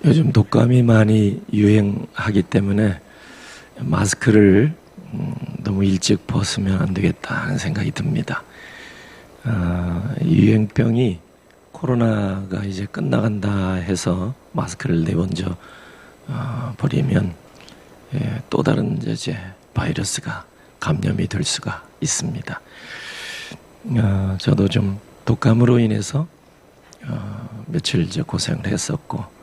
요즘 독감이 많이 유행하기 때문에 마스크를 너무 일찍 벗으면 안 되겠다 하는 생각이 듭니다. 유행병이 코로나가 이제 끝나간다 해서 마스크를 내본져 버리면 또 다른 이제 바이러스가 감염이 될 수가 있습니다. 저도 좀 독감으로 인해서 며칠 이제 고생을 했었고,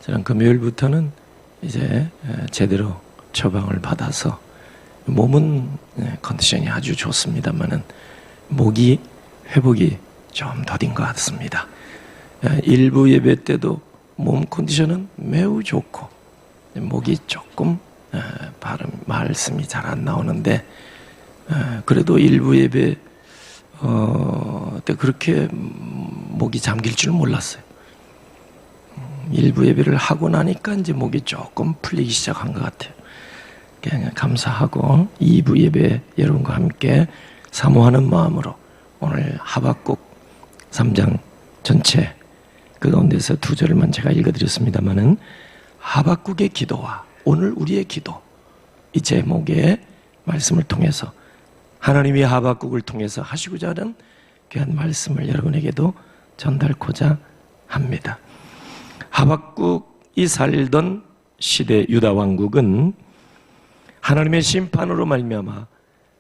저는 금요일부터는 이제 제대로 처방을 받아서 몸은 컨디션이 아주 좋습니다만은 목이 회복이 좀 더딘 것 같습니다. 일부 예배 때도 몸 컨디션은 매우 좋고 목이 조금 말씀이 잘 안 나오는데, 그래도 일부 예배 때 그렇게 목이 잠길 줄 몰랐어요. 일부 예배를 하고 나니까 이제 목이 조금 풀리기 시작한 것 같아요. 그냥 감사하고 2부 예배 여러분과 함께 사모하는 마음으로 오늘 하박국 3장 전체 그 가운데서 2절만 제가 읽어드렸습니다마는 하박국의 기도와 오늘 우리의 기도, 이 제목의 말씀을 통해서 하나님이 하박국을 통해서 하시고자 하는 귀한 말씀을 여러분에게도 전달코자 합니다. 하박국이 살던 시대 유다 왕국은 하나님의 심판으로 말미암아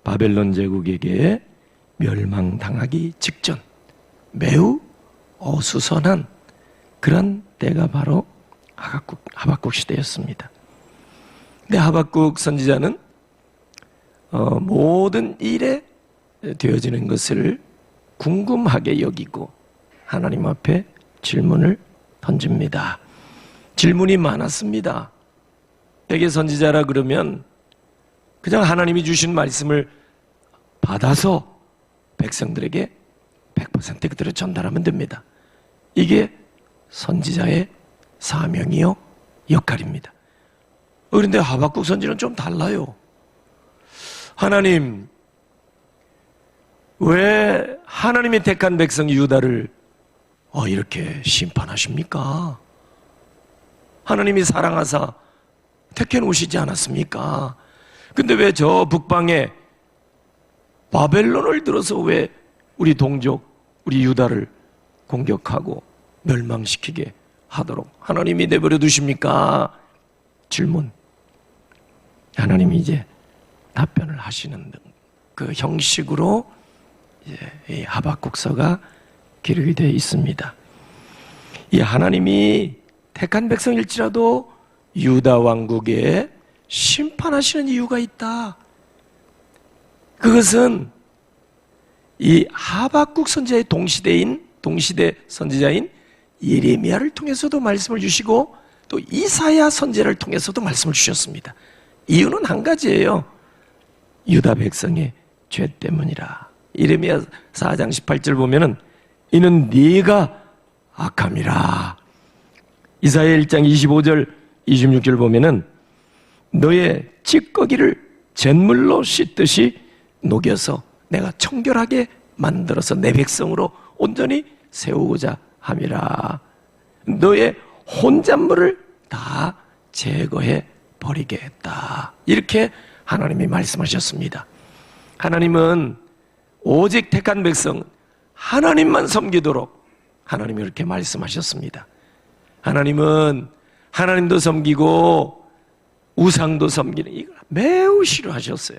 바벨론 제국에게 멸망당하기 직전 매우 어수선한 그런 때가 바로 하박국 시대였습니다. 근데 하박국 선지자는 모든 일에 되어지는 것을 궁금하게 여기고 하나님 앞에 질문을 던집니다. 질문이 많았습니다. 대개 선지자라 그러면 그냥 하나님이 주신 말씀을 받아서 백성들에게 100% 그대로 전달하면 됩니다. 이게 선지자의 사명이요 역할입니다. 그런데 하박국 선지는 좀 달라요. 하나님, 왜 하나님이 택한 백성 유다를 이렇게 심판하십니까? 하나님이 사랑하사 택해 놓으시지 않았습니까? 근데 왜 저 북방에 바벨론을 들어서 왜 우리 동족, 우리 유다를 공격하고 멸망시키게 하도록 하나님이 내버려 두십니까? 질문. 하나님이 이제 답변을 하시는 그 형식으로 이 하박국서가 기록이 되어 있습니다. 이 하나님이 택한 백성일지라도 유다 왕국에 심판하시는 이유가 있다. 그것은 이 하박국 선지자의 동시대 선지자인 예레미야를 통해서도 말씀을 주시고 또 이사야 선지자를 통해서도 말씀을 주셨습니다. 이유는 한 가지예요. 유다 백성의 죄 때문이라. 예레미야 4장 18절 보면은 이는 네가 악함이라. 이사야 1장 25절 26절 보면은 너의 찌꺼기를 잿물로 씻듯이 녹여서 내가 청결하게 만들어서 내 백성으로 온전히 세우고자 함이라. 너의 혼잣물을 다 제거해 버리게 했다. 이렇게 하나님이 말씀하셨습니다. 하나님은 오직 택한 백성 하나님만 섬기도록 하나님이 이렇게 말씀하셨습니다. 하나님은 하나님도 섬기고 우상도 섬기는 이걸 매우 싫어하셨어요.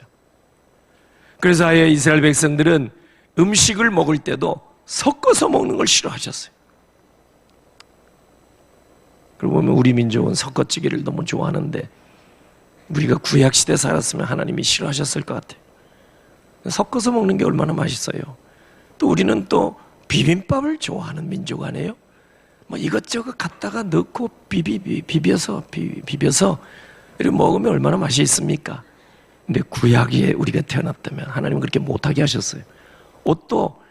그래서 아예 이스라엘 백성들은 음식을 먹을 때도 섞어서 먹는 걸 싫어하셨어요. 그러고 보면 우리 민족은 섞어찌개를 너무 좋아하는데 우리가 구약시대 살았으면 하나님이 싫어하셨을 것 같아요. 섞어서 먹는 게 얼마나 맛있어요. 또 우리는 또 비빔밥을 좋아하는 민족 아니에요? 뭐 이것저것 갖다가 넣고 비벼서 이렇게 먹으면 얼마나 맛이 있습니까? 근데 구약에 우리가 태어났다면 하나님은 그렇게 못하게 하셨어요. 옷도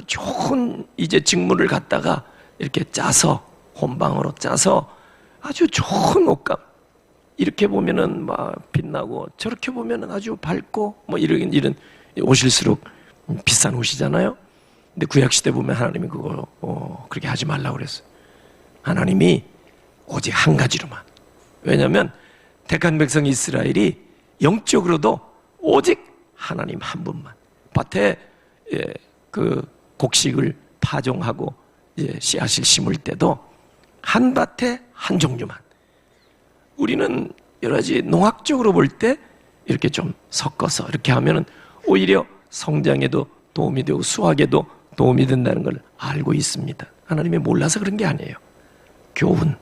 좋은 이제 직물을 갖다가 이렇게 짜서 혼방으로 짜서 아주 좋은 옷감, 이렇게 보면은 막 빛나고 저렇게 보면은 아주 밝고 뭐 이런 옷일수록 비싼 옷이잖아요. 근데 구약 시대 보면 하나님이 그거 그렇게 하지 말라고 그랬어요. 하나님이 오직 한 가지로만. 왜냐하면 택한 백성 이스라엘이 영적으로도 오직 하나님 한 분만. 밭에 그 곡식을 파종하고 씨앗을 심을 때도 한 밭에 한 종류만. 우리는 여러 가지 농학적으로 볼 때 이렇게 좀 섞어서 이렇게 하면은 오히려 성장에도 도움이 되고 수확에도 도움이 된다는 걸 알고 있습니다. 하나님이 몰라서 그런 게 아니에요. 교훈.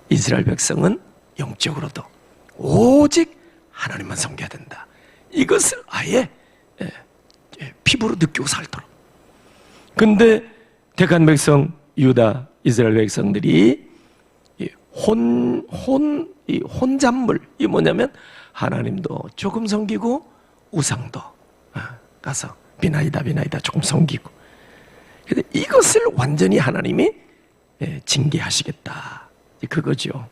이스라엘 백성은 영적으로도 오직 하나님만 섬겨야 된다. 이것을 아예 피부로 느끼고 살도록. 근데 택한 백성 유다 이스라엘 백성들이 혼잡물, 이 뭐냐면 하나님도 조금 섬기고 우상도 가서 비나이다 조금 섬기고. 근데 이것을 완전히 하나님이 징계하시겠다. 그거죠.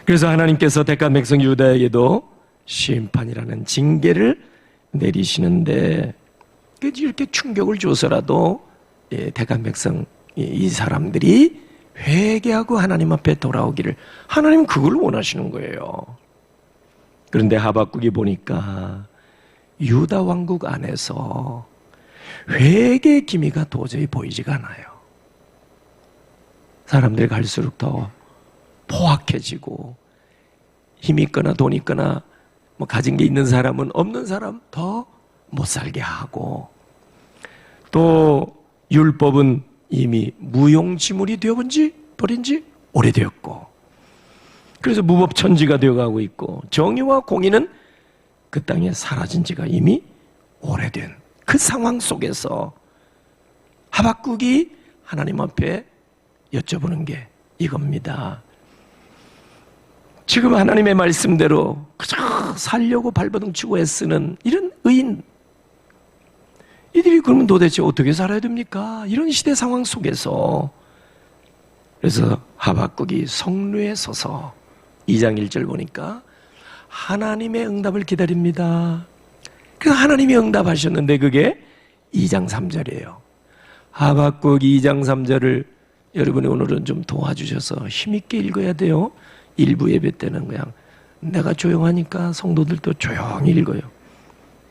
그래서 하나님께서 택한 백성 유다에게도 심판이라는 징계를 내리시는데, 이렇게 충격을 줘서라도 택한 백성 이 사람들이 회개하고 하나님 앞에 돌아오기를, 하나님 그걸 원하시는 거예요. 그런데 하박국이 보니까 유다 왕국 안에서 회개의 기미가 도저히 보이지가 않아요. 사람들이 갈수록 더 포악해지고, 힘이 있거나 돈이 있거나 뭐 가진 게 있는 사람은 없는 사람 더 못 살게 하고, 또 율법은 이미 무용지물이 되어버린 지 오래되었고, 그래서 무법천지가 되어가고 있고, 정의와 공의는 그 땅에 사라진 지가 이미 오래된 그 상황 속에서 하박국이 하나님 앞에 여쭤보는 게 이겁니다. 지금 하나님의 말씀대로 그저 살려고 발버둥 치고 애쓰는 이런 의인, 이들이 그러면 도대체 어떻게 살아야 됩니까? 이런 시대 상황 속에서. 그래서 하박국이 성루에 서서 2장 1절 보니까 하나님의 응답을 기다립니다. 그래서 하나님이 응답하셨는데 그게 2장 3절이에요. 하박국 2장 3절을 여러분이 오늘은 좀 도와주셔서 힘있게 읽어야 돼요. 일부 예배 때는 그냥 내가 조용하니까 성도들도 조용히 읽어요.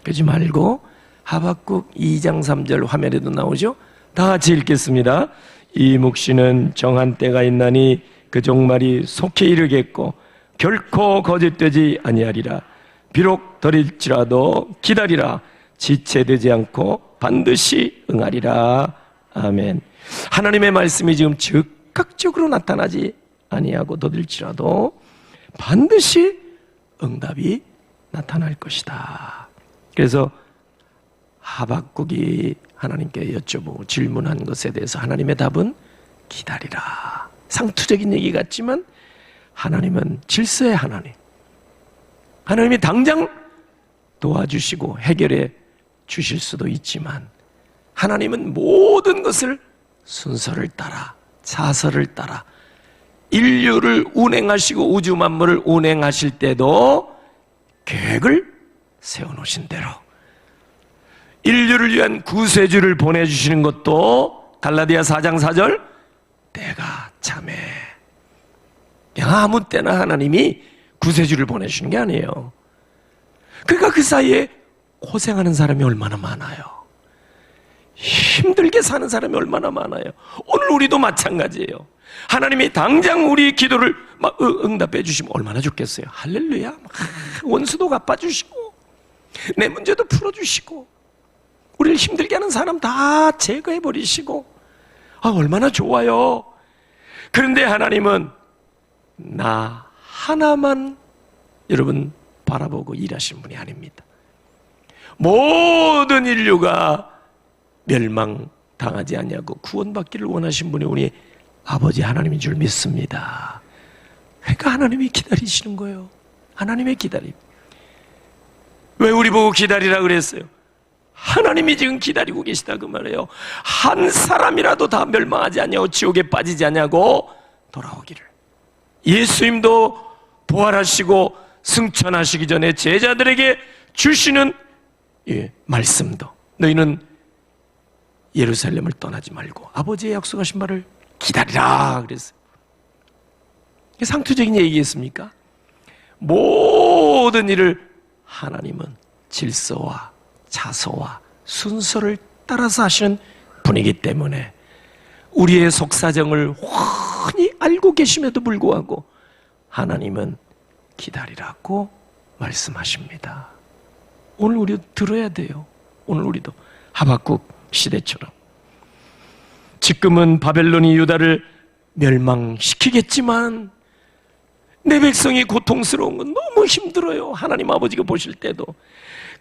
그러지 말고 하박국 2장 3절 화면에도 나오죠? 다 같이 읽겠습니다. 이 묵시는 정한 때가 있나니 그 종말이 속히 이르겠고 결코 거짓되지 아니하리라. 비록 더딜지라도 기다리라. 지체되지 않고 반드시 응하리라. 아멘. 하나님의 말씀이 지금 즉각적으로 나타나지 아니하고 더딜지라도 반드시 응답이 나타날 것이다. 그래서 하박국이 하나님께 여쭤보고 질문한 것에 대해서 하나님의 답은 기다리라. 상투적인 얘기 같지만 하나님은 질서의 하나님. 하나님이 당장 도와주시고 해결해 주실 수도 있지만 하나님은 모든 것을 순서를 따라, 차서를 따라 인류를 운행하시고 우주 만물을 운행하실 때도 계획을 세워놓으신 대로 인류를 위한 구세주를 보내주시는 것도 갈라디아 4장 4절 때가 참해. 그냥 아무 때나 하나님이 구세주를 보내주시는 게 아니에요. 그러니까 그 사이에 고생하는 사람이 얼마나 많아요. 힘들게 사는 사람이 얼마나 많아요. 오늘 우리도 마찬가지예요. 하나님이 당장 우리 기도를 막 응답해 주시면 얼마나 좋겠어요. 할렐루야. 원수도 갚아주시고 내 문제도 풀어주시고 우리를 힘들게 하는 사람 다 제거해 버리시고 얼마나 좋아요. 그런데 하나님은 나 하나만 여러분 바라보고 일하시는 분이 아닙니다. 모든 인류가 멸망당하지 않냐고 구원받기를 원하신 분이 우리 아버지 하나님인 줄 믿습니다. 그러니까 하나님이 기다리시는 거예요. 하나님의 기다림. 왜 우리 보고 기다리라 그랬어요? 하나님이 지금 기다리고 계시다 그 말이에요. 한 사람이라도 다 멸망하지 않냐고 지옥에 빠지지 않냐고 돌아오기를. 예수님도 부활하시고 승천하시기 전에 제자들에게 주시는 말씀도 너희는 예루살렘을 떠나지 말고 아버지의 약속하신 말을 기다리라 그랬어요. 이게 상투적인 얘기겠습니까? 모든 일을 하나님은 질서와 자서와 순서를 따라서 하시는 분이기 때문에 우리의 속사정을 훤히 알고 계심에도 불구하고 하나님은 기다리라고 말씀하십니다. 오늘 우리도 들어야 돼요. 오늘 우리도 하박국 시대처럼. 지금은 바벨론이 유다를 멸망시키겠지만 내 백성이 고통스러운 건 너무 힘들어요. 하나님 아버지가 보실 때도.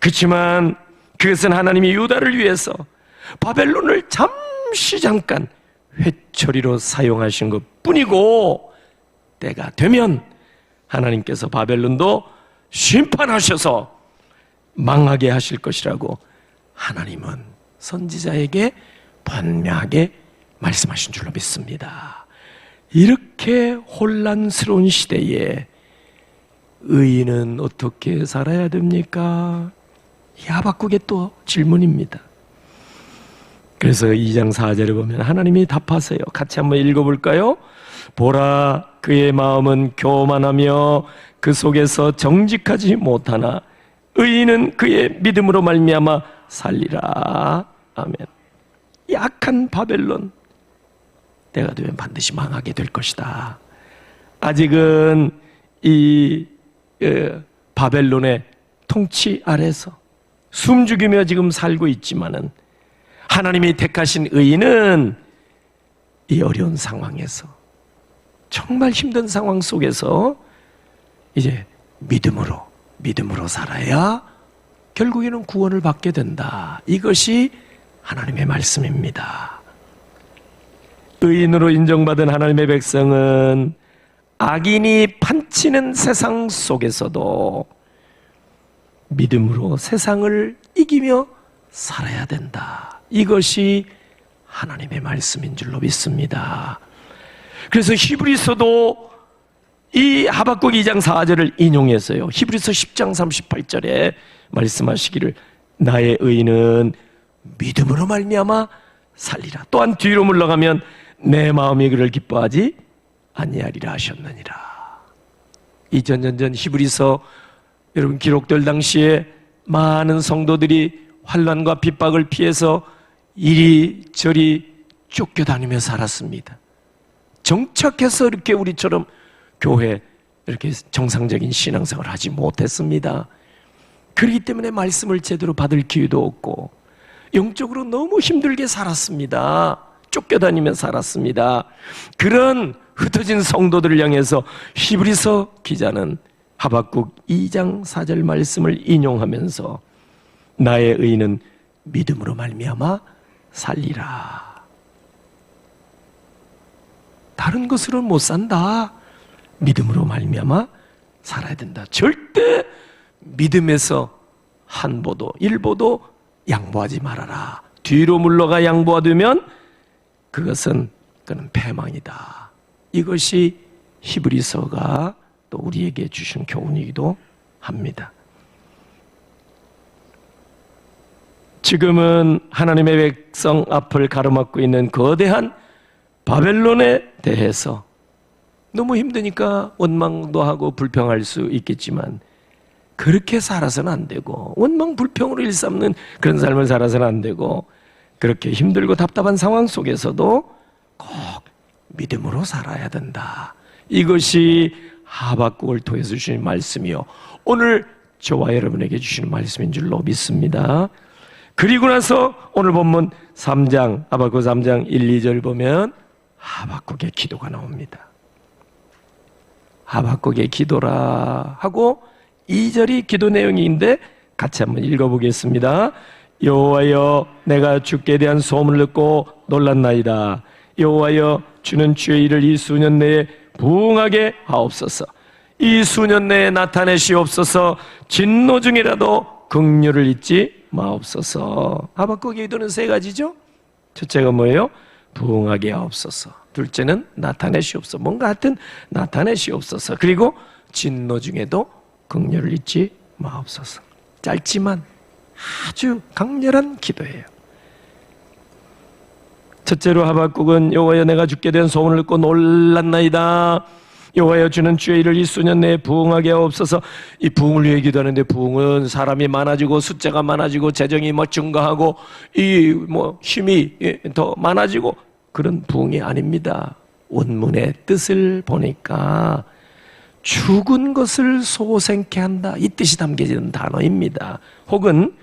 그렇지만 그것은 하나님이 유다를 위해서 바벨론을 잠깐 회초리로 사용하신 것 뿐이고, 때가 되면 하나님께서 바벨론도 심판하셔서 망하게 하실 것이라고 하나님은 선지자에게 분명하게 말씀하신 줄로 믿습니다. 이렇게 혼란스러운 시대에 의인은 어떻게 살아야 됩니까? 이 하박국의 또 질문입니다. 그래서 2장 4절에 보면 하나님이 답하세요. 같이 한번 읽어볼까요? 보라, 그의 마음은 교만하며 그 속에서 정직하지 못하나 의인은 그의 믿음으로 말미암아 살리라. 아멘. 약한 바벨론, 때가 되면 반드시 망하게 될 것이다. 아직은 이 바벨론의 통치 아래서 숨죽이며 지금 살고 있지만은 하나님이 택하신 의인은 이 어려운 상황에서, 정말 힘든 상황 속에서 이제 믿음으로 살아야 결국에는 구원을 받게 된다. 이것이 하나님의 말씀입니다. 의인으로 인정받은 하나님의 백성은 악인이 판치는 세상 속에서도 믿음으로 세상을 이기며 살아야 된다. 이것이 하나님의 말씀인 줄로 믿습니다. 그래서 히브리서도 이 하박국 2장 4절을 인용해서요, 히브리서 10장 38절에 말씀하시기를 나의 의인은 믿음으로 말미암아 살리라. 또한 뒤로 물러가면 내 마음이 그를 기뻐하지 아니하리라 하셨느니라. 이 전전전 히브리서 여러분 기록될 당시에 많은 성도들이 환난과 핍박을 피해서 이리저리 쫓겨다니며 살았습니다. 정착해서 이렇게 우리처럼 교회 이렇게 정상적인 신앙생활을 하지 못했습니다. 그렇기 때문에 말씀을 제대로 받을 기회도 없고 영적으로 너무 힘들게 살았습니다. 쫓겨다니며 살았습니다. 그런 흩어진 성도들을 향해서 히브리서 기자는 하박국 2장 4절 말씀을 인용하면서 나의 의인은 믿음으로 말미암아 살리라. 다른 것으로는 못 산다. 믿음으로 말미암아 살아야 된다. 절대 믿음에서 한보도 일보도 양보하지 말아라. 뒤로 물러가 양보하면 그는 패망이다. 이것이 히브리서가 또 우리에게 주신 교훈이기도 합니다. 지금은 하나님의 백성 앞을 가로막고 있는 거대한 바벨론에 대해서 너무 힘드니까 원망도 하고 불평할 수 있겠지만 그렇게 살아서는 안 되고, 원망 불평으로 일삼는 그런 삶을 살아서는 안 되고, 그렇게 힘들고 답답한 상황 속에서도 꼭 믿음으로 살아야 된다. 이것이 하박국을 통해서 주신 말씀이요, 오늘 저와 여러분에게 주시는 말씀인 줄로 믿습니다. 그리고 나서 오늘 본문 3장, 하박국 3장 1, 2절 보면 하박국의 기도가 나옵니다. 하박국의 기도라 하고 2절이 기도 내용인데 같이 한번 읽어보겠습니다. 여호와여, 내가 주께 대한 소문을 듣고 놀랐나이다. 여호와여, 주는 주의 일을 이 수년 내에 부응하게 하옵소서. 이 수년 내에 나타내시옵소서. 진노 중이라도 긍휼을 잊지 마옵소서. 하박국의 기도는 세 가지죠. 첫째가 뭐예요? 부응하게 하옵소서. 둘째는 나타내시옵소서. 뭔가 하여튼 나타내시옵소서. 그리고 진노 중에도 긍휼을 잊지 마옵소서. 짧지만 아주 강렬한 기도예요. 첫째로 하박국은 여호와여 내가 죽게 된 소문을 듣고 놀랐나이다. 여호와여 주는 주의 일을 이 수년 내에 부흥하게 하옵소서. 이 부흥을 위해 기도하는데 부흥은 사람이 많아지고 숫자가 많아지고 재정이 증가하고 이 힘이 더 많아지고 그런 부흥이 아닙니다. 원문의 뜻을 보니까 죽은 것을 소생케 한다 이 뜻이 담겨지는 단어입니다. 혹은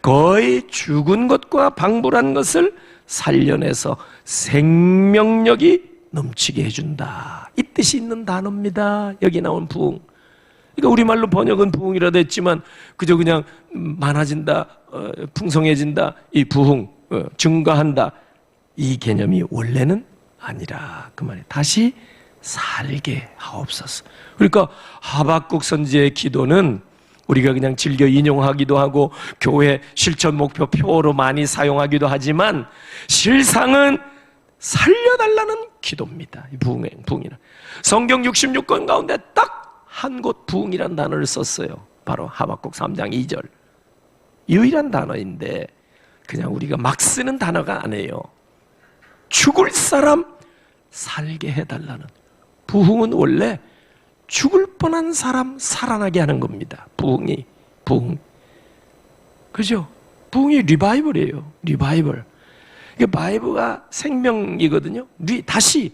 거의 죽은 것과 방불한 것을 살려내서 생명력이 넘치게 해준다 이 뜻이 있는 단어입니다. 여기 나온 부흥, 그러니까 우리말로 번역은 부흥이라고 했지만 그저 그냥 많아진다, 풍성해진다, 이 부흥, 증가한다 이 개념이 원래는 아니라 그 말이에요. 다시 살게 하옵소서. 그러니까 하박국 선지의 기도는 우리가 그냥 즐겨 인용하기도 하고 교회 실천 목표 표로 많이 사용하기도 하지만 실상은 살려달라는 기도입니다. 이 부흥이는 성경 66권 가운데 딱 한 곳 부흥이란 단어를 썼어요. 바로 하박국 3장 2절. 유일한 단어인데 그냥 우리가 막 쓰는 단어가 아니에요. 죽을 사람 살게 해달라는. 부흥은 원래 죽을 뻔한 사람 살아나게 하는 겁니다. 부흥. 그죠? 부흥이 리바이벌이에요. 리바이벌. 바이브가 생명이거든요. 다시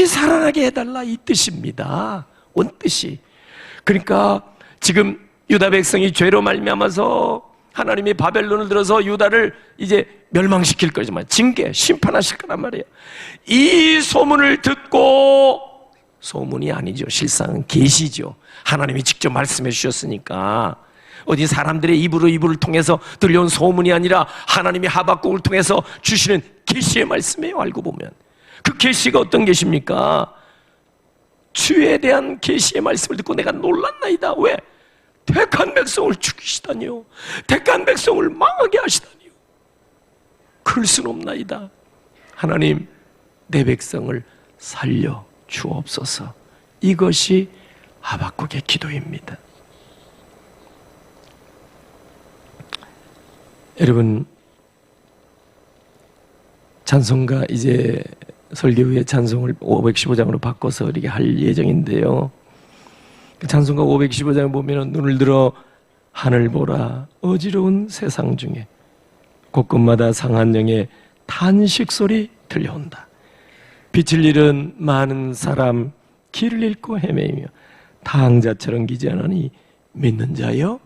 살아나게 해달라 이 뜻입니다. 원뜻이. 그러니까 지금 유다 백성이 죄로 말미암아서 하나님이 바벨론을 들어서 유다를 이제 멸망시킬 거지만 징계, 심판하실 거란 말이에요. 이 소문을 듣고, 소문이 아니죠. 실상은 계시죠. 하나님이 직접 말씀해 주셨으니까. 어디 사람들의 입을 통해서 들려온 소문이 아니라 하나님이 하박국을 통해서 주시는 계시의 말씀이에요. 알고 보면 그 계시가 어떤 계시입니까? 주에 대한 계시의 말씀을 듣고 내가 놀랐나이다. 왜? 택한 백성을 죽이시다니요, 택한 백성을 망하게 하시다니요. 그럴 순 없나이다. 하나님 내 백성을 살려 주옵소서. 이것이 하박국의 기도입니다. 여러분, 찬송가 이제 설교 후에 찬송을 515장으로 바꿔서 이렇게 할 예정인데요. 그 찬송가 515장에 보면 눈을 들어 하늘 보라 어지러운 세상 중에 곳곳마다 상한 영의 탄식 소리 들려온다. 빛을 잃은 많은 사람 길을 잃고 헤매이며 탕자처럼 기지하나니 믿는 자여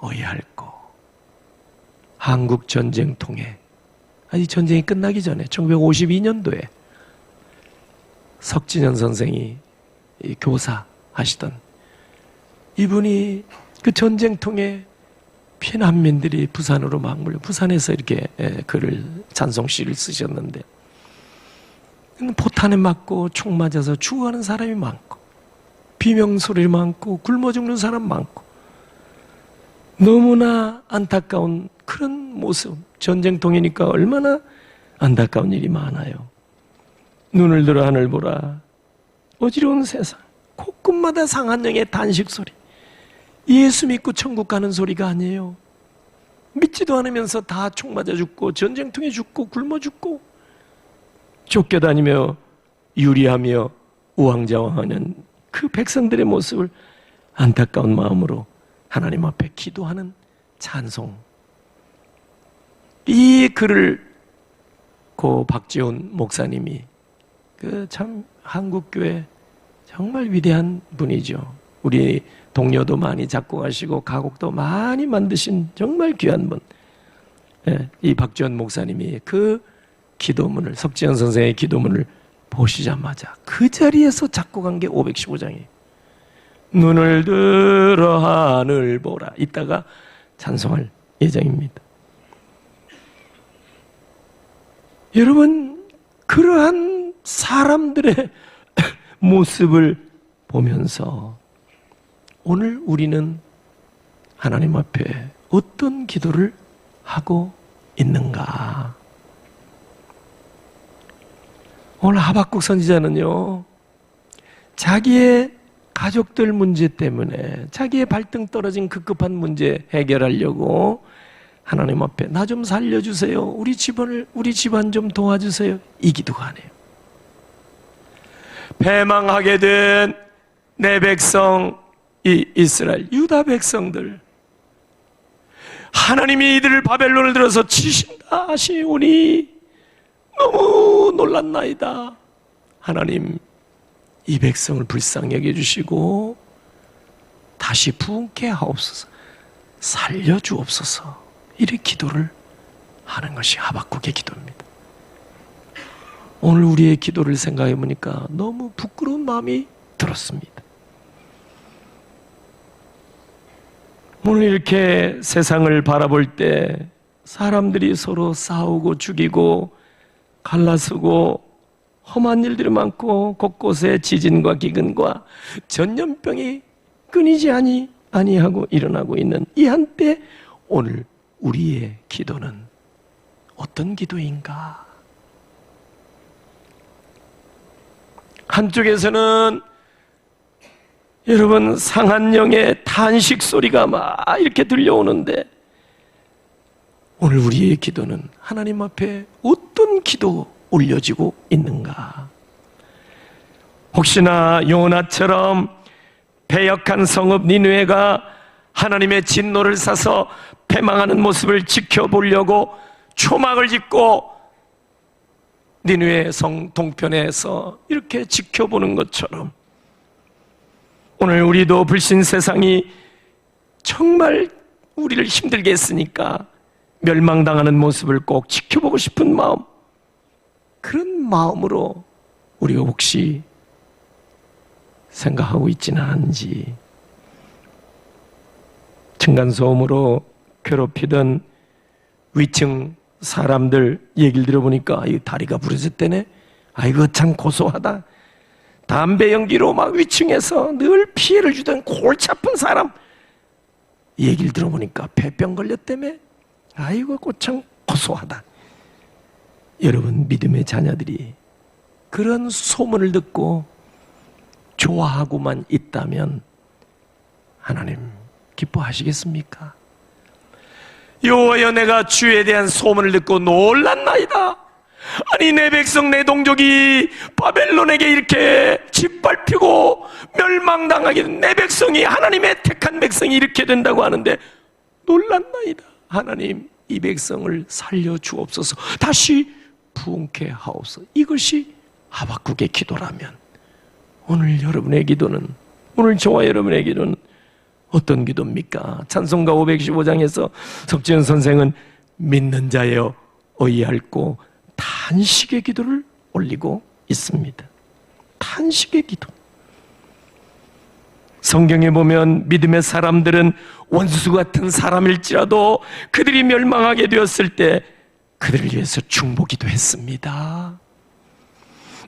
어이할꼬. 한국 전쟁 통해, 아니 전쟁이 끝나기 전에 1952년도에 석진현 선생이 교사 하시던 이분이 그 전쟁 통해 피난민들이 부산으로 막 몰려, 부산에서 이렇게 글을, 찬송시를 쓰셨는데 포탄에 맞고 총 맞아서 죽어가는 사람이 많고 비명소리 많고 굶어 죽는 사람 많고 너무나 안타까운 그런 모습. 전쟁통이니까 얼마나 안타까운 일이 많아요. 눈을 들어 하늘 보라 어지러운 세상 곳곳마다 상한 영의 탄식 소리. 예수 믿고 천국 가는 소리가 아니에요. 믿지도 않으면서 다 총 맞아 죽고 전쟁통에 죽고 굶어 죽고 쫓겨다니며 유리하며 우왕좌왕하는 그 백성들의 모습을 안타까운 마음으로 하나님 앞에 기도하는 찬송. 이 글을 고 박지훈 목사님이 그 참 한국교회 정말 위대한 분이죠. 우리 동료도 많이 작곡하시고 가곡도 많이 만드신 정말 귀한 분. 이 박지훈 목사님이 그 기도문을, 석지현 선생의 기도문을 보시자마자 그 자리에서 작곡한 게 515장이에요. 눈을 들어 하늘 보라. 이따가 찬송할 예정입니다. 여러분, 그러한 사람들의 모습을 보면서 오늘 우리는 하나님 앞에 어떤 기도를 하고 있는가? 오늘 하박국 선지자는요, 자기의 가족들 문제 때문에, 자기의 발등 떨어진 급급한 문제 해결하려고 하나님 앞에 나 좀 살려주세요. 우리 집안 좀 도와주세요. 이 기도가 아니에요. 패망하게 된 내 백성, 이 이스라엘, 유다 백성들, 하나님이 이들을 바벨론을 들어서 치신다 하시오니 너무 놀랐나이다. 하나님, 이 백성을 불쌍히 여겨주시고 다시 부흥케 하옵소서, 살려주옵소서. 이렇게 기도를 하는 것이 하박국의 기도입니다. 오늘 우리의 기도를 생각해 보니까 너무 부끄러운 마음이 들었습니다. 오늘 이렇게 세상을 바라볼 때 사람들이 서로 싸우고 죽이고 갈라서고 험한 일들이 많고 곳곳에 지진과 기근과 전염병이 끊이지 아니하고 일어나고 있는 이 한때 오늘 우리의 기도는 어떤 기도인가? 한쪽에서는 여러분 상한 영의 탄식 소리가 막 이렇게 들려오는데 오늘 우리의 기도는 하나님 앞에 어떤 기도 올려지고 있는가? 혹시나 요나처럼 패역한 성읍 니느웨가 하나님의 진노를 사서 패망하는 모습을 지켜보려고 초막을 짓고 니느웨 성 동편에서 이렇게 지켜보는 것처럼 오늘 우리도 불신 세상이 정말 우리를 힘들게 했으니까 멸망당하는 모습을 꼭 지켜보고 싶은 마음, 그런 마음으로 우리가 혹시 생각하고 있지는 않은지, 층간소음으로 괴롭히던 위층 사람들 얘기를 들어보니까 이 다리가 부러졌대네. 아이고 참 고소하다. 담배 연기로 막 위층에서 늘 피해를 주던 골치 아픈 사람 얘기를 들어보니까 폐병 걸렸다며. 아이고 참 고소하다. 여러분, 믿음의 자녀들이 그런 소문을 듣고 좋아하고만 있다면 하나님 기뻐하시겠습니까? 여호와여, 내가 주에 대한 소문을 듣고 놀랐나이다. 아니 내 백성 내 동족이 바벨론에게 이렇게 짓밟히고 멸망당하게 된 내 백성이, 하나님의 택한 백성이 이렇게 된다고 하는데 놀랐나이다. 하나님, 이 백성을 살려주옵소서, 다시 부흥케 하옵소서. 이것이 하박국의 기도라면 오늘 여러분의 기도는, 오늘 저와 여러분의 기도는 어떤 기도입니까? 찬송가 515장에서 석지현 선생은 믿는 자여 어이할고 탄식의 기도를 올리고 있습니다. 탄식의 기도. 성경에 보면 믿음의 사람들은 원수 같은 사람일지라도 그들이 멸망하게 되었을 때 그들을 위해서 중보기도 했습니다.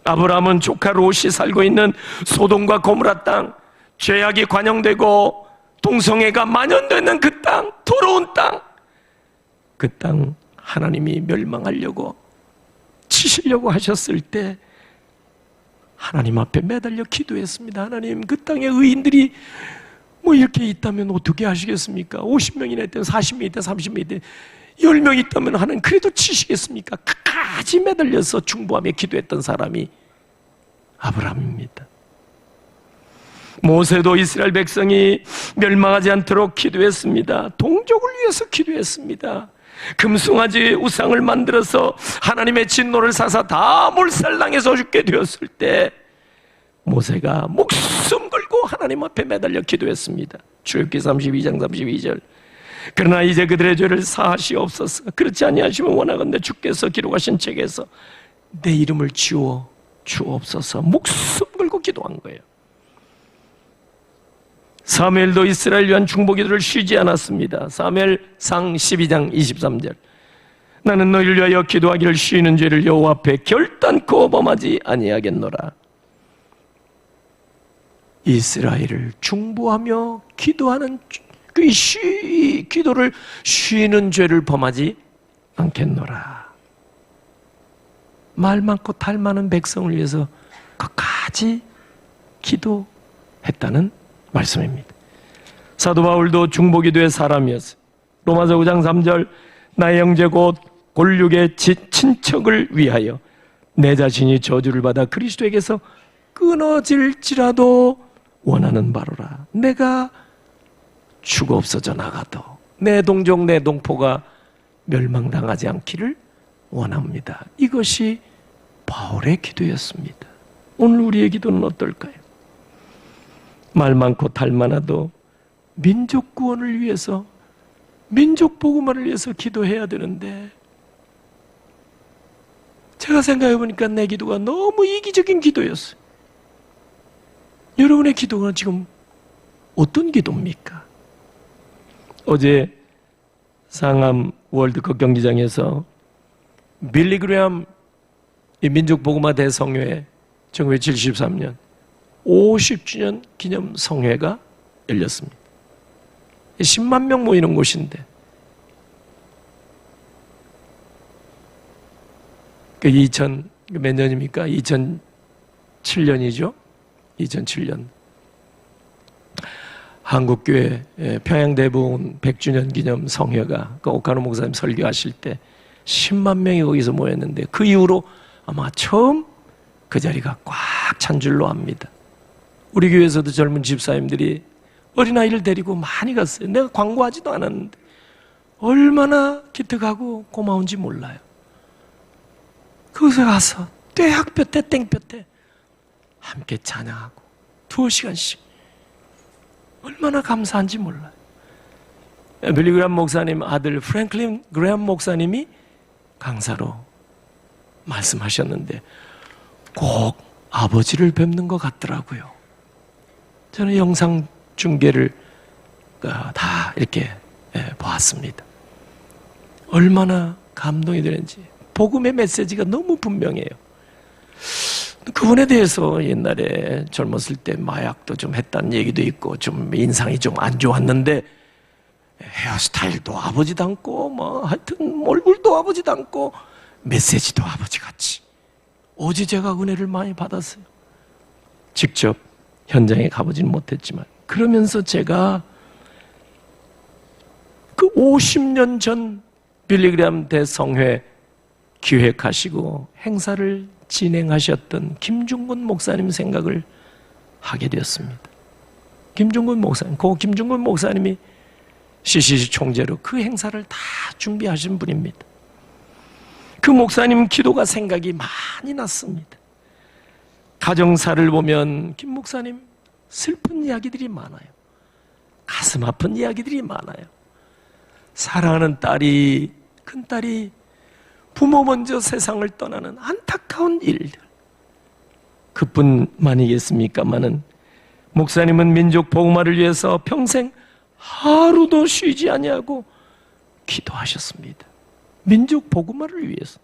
아브라함은 조카 롯이 살고 있는 소돔과 고모라 땅, 죄악이 관영되고 동성애가 만연되는 그 땅, 더러운 땅, 그 땅 하나님이 멸망하려고 치시려고 하셨을 때 하나님 앞에 매달려 기도했습니다. 하나님, 그 땅에 의인들이 뭐 이렇게 있다면 어떻게 하시겠습니까? 50명이나 있든 40명 있든 30명 있든 10명 있다면 하나님 그래도 치시겠습니까? 끝까지 매달려서 중보하며 기도했던 사람이 아브라함입니다. 모세도 이스라엘 백성이 멸망하지 않도록 기도했습니다. 동족을 위해서 기도했습니다. 금송아지 우상을 만들어서 하나님의 진노를 사사 다 몰살당해서 죽게 되었을 때 모세가 목숨 걸고 하나님 앞에 매달려 기도했습니다. 출애굽기 32장 32절. 그러나 이제 그들의 죄를 사하시옵소서. 그렇지 아니하시면 원하건대 주께서 기록하신 책에서 내 이름을 지워 주옵소서. 목숨 걸고 기도한 거예요. 사무엘도 이스라엘 위한 중보기도를 쉬지 않았습니다. 사무엘상 12장 23절. 나는 너희를 위하여 기도하기를 쉬는 죄를 여호와 앞에 결단코 범하지 아니하겠노라. 이스라엘을 중보하며 기도하는 그 기도를 쉬는 죄를 범하지 않겠노라. 말 많고 탈 많은 백성을 위해서 끝까지 기도했다는 말씀입니다. 사도 바울도 중보기도의 사람이었어요. 로마서 9장 3절 나의 형제 곧 골육의 친척을 위하여 내 자신이 저주를 받아 그리스도에게서 끊어질지라도 원하는 바로라. 내가 죽어 없어져 나가도 내 동족 내 동포가 멸망당하지 않기를 원합니다. 이것이 바울의 기도였습니다. 오늘 우리의 기도는 어떨까요? 말 많고 탈 많아도 민족 구원을 위해서, 민족 복음화를 위해서 기도해야 되는데, 제가 생각해 보니까 내 기도가 너무 이기적인 기도였어요. 여러분의 기도가 지금 어떤 기도입니까? 어제 상암 월드컵 경기장에서 빌리 그레엄 민족 복음화 대성회 1973년 50주년 기념 성회가 열렸습니다. 10만 명 모이는 곳인데, 몇 년입니까? 2007년이죠? 2007년. 한국교회 평양대부흥 100주년 기념 성회가 오카노 목사님 설교하실 때 10만 명이 거기서 모였는데, 그 이후로 아마 처음 그 자리가 꽉 찬 줄로 압니다. 우리 교회에서도 젊은 집사님들이 어린아이를 데리고 많이 갔어요. 내가 광고하지도 않았는데 얼마나 기특하고 고마운지 몰라요. 거기서 가서 떼학볕 때 땡볕 때 함께 찬양하고 2시간씩 얼마나 감사한지 몰라요. 빌리 그레엄 목사님 아들 프랭클린 그레엄 목사님이 강사로 말씀하셨는데 꼭 아버지를 뵙는 것 같더라고요. 저는 영상 중계를 다 이렇게 보았습니다. 얼마나 감동이 되는지. 복음의 메시지가 너무 분명해요. 그분에 대해서 옛날에 젊었을 때 마약도 좀 했다는 얘기도 있고 좀 인상이 좀 안 좋았는데 헤어스타일도 아버지 닮고 뭐 하여튼 얼굴도 아버지 닮고 메시지도 아버지 같이. 오직 제가 은혜를 많이 받았어요. 직접 현장에 가보지는 못했지만, 그러면서 제가 그 50년 전 빌리 그레엄 대성회 기획하시고 행사를 진행하셨던 김중곤 목사님 생각을 하게 되었습니다. 김중곤 목사님, 김중곤 목사님이 CCC 총재로 그 행사를 다 준비하신 분입니다. 그 목사님 기도가 생각이 많이 났습니다. 가정사를 보면 김 목사님 슬픈 이야기들이 많아요. 가슴 아픈 이야기들이 많아요. 사랑하는 딸이, 큰딸이 부모 먼저 세상을 떠나는 안타까운 일들. 그뿐만이겠습니까마는 목사님은 민족 복음화를 위해서 평생 하루도 쉬지 아니하고 기도하셨습니다. 민족 복음화를 위해서.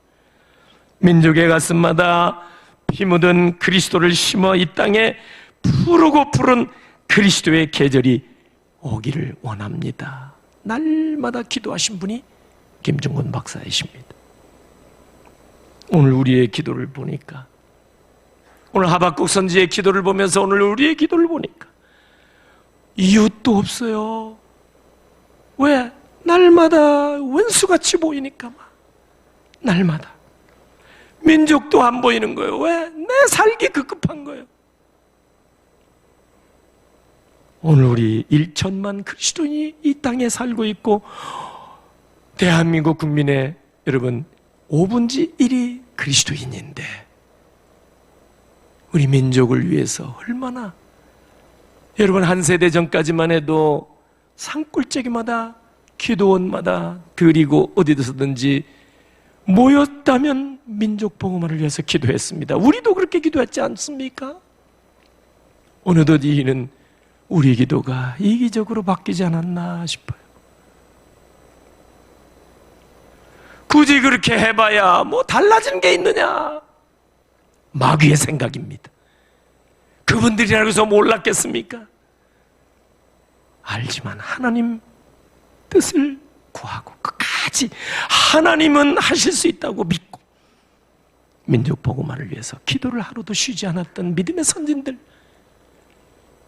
민족의 가슴마다 피 묻은 그리스도를 심어 이 땅에 푸르고 푸른 그리스도의 계절이 오기를 원합니다. 날마다 기도하신 분이 김중곤 박사이십니다. 오늘 우리의 기도를 보니까, 오늘 하박국 선지의 기도를 보면서 오늘 우리의 기도를 보니까 이웃도 없어요. 왜? 날마다 원수같이 보이니까 막 날마다. 민족도 안 보이는 거예요. 왜? 내 살기 급급한 거예요. 오늘 우리 1천만 그리스도인이 이 땅에 살고 있고, 대한민국 국민의 여러분 5분의 1이 그리스도인인데, 우리 민족을 위해서 얼마나, 여러분 한 세대 전까지만 해도 산골짜기마다 기도원마다 드리고 어디서든지 모였다면 민족 복음화를 위해서 기도했습니다. 우리도 그렇게 기도했지 않습니까? 어느덧 이는 우리 기도가 이기적으로 바뀌지 않았나 싶어요. 굳이 그렇게 해봐야 뭐 달라지는 게 있느냐? 마귀의 생각입니다. 그분들이라고 해서 몰랐겠습니까? 알지만 하나님 뜻을 구하고 끝까지 하나님은 하실 수 있다고 믿고 민족 복음화를 위해서 기도를 하루도 쉬지 않았던 믿음의 선진들,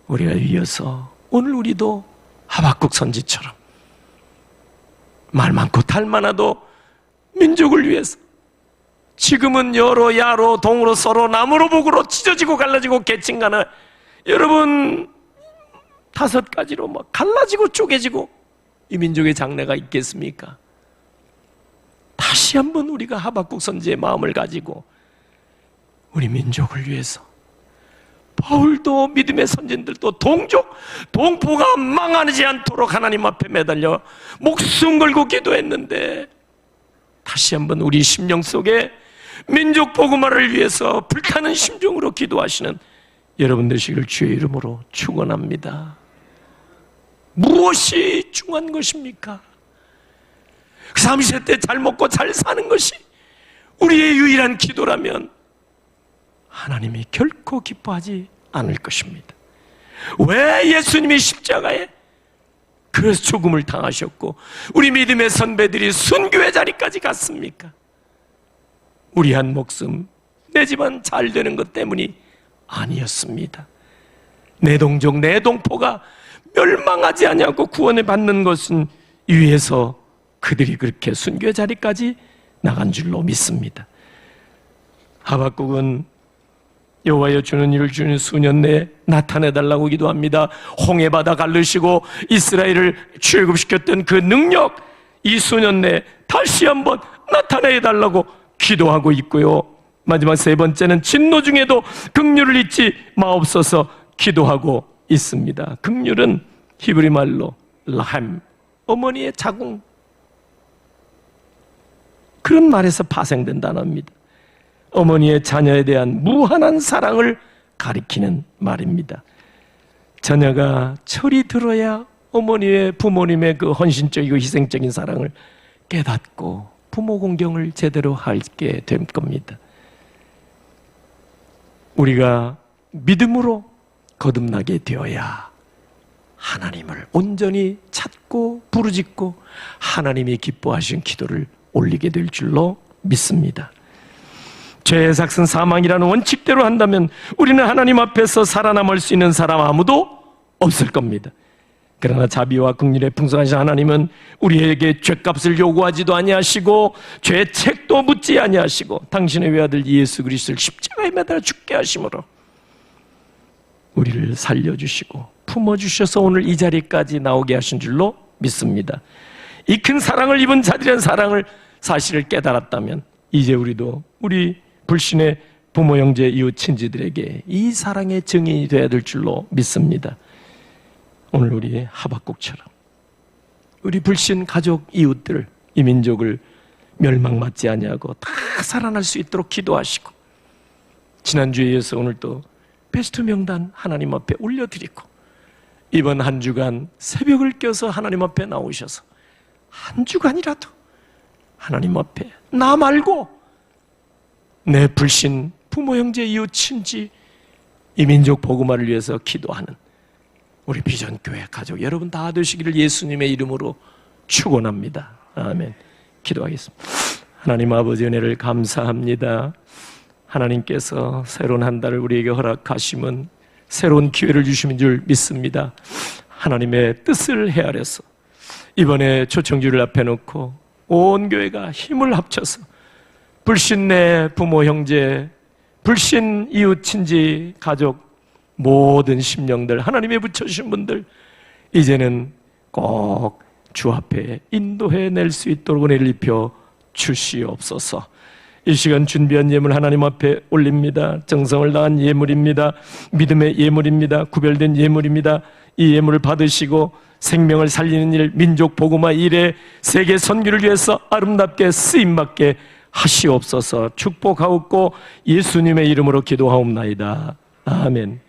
우리가 이어서 오늘 우리도 하박국 선지처럼 말 많고 탈 많아도 민족을 위해서 지금은 여로 야로 동으로 서로 나무로 북으로 찢어지고 갈라지고 계층간에 여러분 5가지로 막 갈라지고 쪼개지고 이 민족의 장래가 있겠습니까? 다시 한번 우리가 하박국 선지의 마음을 가지고 우리 민족을 위해서 바울도 믿음의 선진들도 동포가 망하지 않도록 하나님 앞에 매달려 목숨 걸고 기도했는데 다시 한번 우리 심령 속에 민족 복음화를 위해서 불타는 심정으로 기도하시는 여러분 되시기를 주의 이름으로 축원합니다. 무엇이 중요한 것입니까? 30세 때 잘 먹고 잘 사는 것이 우리의 유일한 기도라면 하나님이 결코 기뻐하지 않을 것입니다. 왜 예수님이 십자가에 그 죽음을 당하셨고 우리 믿음의 선배들이 순교의 자리까지 갔습니까? 우리 한 목숨 내 집안 잘 되는 것 때문이 아니었습니다. 내 동족 내 동포가 멸망하지 아니하고 구원을 받는 것은 위해서 그들이 그렇게 순교의 자리까지 나간 줄로 믿습니다. 하박국은 여호와여 주는 일을 주는 수년 내에 나타내달라고 기도합니다. 홍해바다 갈르시고 이스라엘을 출애굽시켰던 그 능력 이 수년 내에 다시 한번 나타내달라고 기도하고 있고요. 마지막 3번째는 진노 중에도 긍휼을 잊지 마옵소서 기도하고 있습니다. 긍휼은 히브리 말로 라햄, 어머니의 자궁, 그런 말에서 파생된 단어입니다. 어머니의 자녀에 대한 무한한 사랑을 가리키는 말입니다. 자녀가 철이 들어야 어머니의 부모님의 그 헌신적이고 희생적인 사랑을 깨닫고 부모 공경을 제대로 하게 될 겁니다. 우리가 믿음으로 거듭나게 되어야 하나님을 온전히 찾고 부르짖고 하나님이 기뻐하신 기도를 올리게 될 줄로 믿습니다. 죄의 삭은 사망이라는 원칙대로 한다면 우리는 하나님 앞에서 살아남을 수 있는 사람 아무도 없을 겁니다. 그러나 자비와 긍휼에 풍성하신 하나님은 우리에게 죄값을 요구하지도 아니하시고 죄의 책도 묻지 아니하시고 당신의 외아들 예수 그리스도를 십자가에 매달아 죽게 하심으로 우리를 살려주시고 품어주셔서 오늘 이 자리까지 나오게 하신 줄로 믿습니다. 이 큰 사랑을 입은 자들의 사랑을 사실을 깨달았다면 이제 우리도 우리 불신의 부모, 형제, 이웃, 친지들에게 이 사랑의 증인이 되어야 될 줄로 믿습니다. 오늘 우리 하박국처럼 우리 불신 가족, 이웃들, 이 민족을 멸망받지 아니하고 다 살아날 수 있도록 기도하시고 지난주에 이어서 오늘 또 베스트 명단 하나님 앞에 올려드리고 이번 한 주간 새벽을 껴서 하나님 앞에 나오셔서 한 주간이라도 하나님 앞에 나 말고 내 불신 부모, 형제, 이웃, 친지 이 민족 복음화를 위해서 기도하는 우리 비전교회 가족 여러분 다 되시기를 예수님의 이름으로 축원합니다. 아멘. 기도하겠습니다. 하나님 아버지 은혜를 감사합니다. 하나님께서 새로운 한 달을 우리에게 허락하심은 새로운 기회를 주시는 줄 믿습니다. 하나님의 뜻을 헤아려서 이번에 초청주를 앞에 놓고 온 교회가 힘을 합쳐서 불신 내 부모, 형제, 불신 이웃, 친지, 가족 모든 심령들 하나님의 붙여주신 분들 이제는 꼭 주 앞에 인도해낼 수 있도록 은혜를 입혀 주시옵소서. 이 시간 준비한 예물 하나님 앞에 올립니다. 정성을 다한 예물입니다. 믿음의 예물입니다. 구별된 예물입니다. 이 예물을 받으시고 생명을 살리는 일, 민족 복음화 일에 세계 선교를 위해서 아름답게 쓰임받게 하시옵소서. 축복하옵고 예수님의 이름으로 기도하옵나이다. 아멘.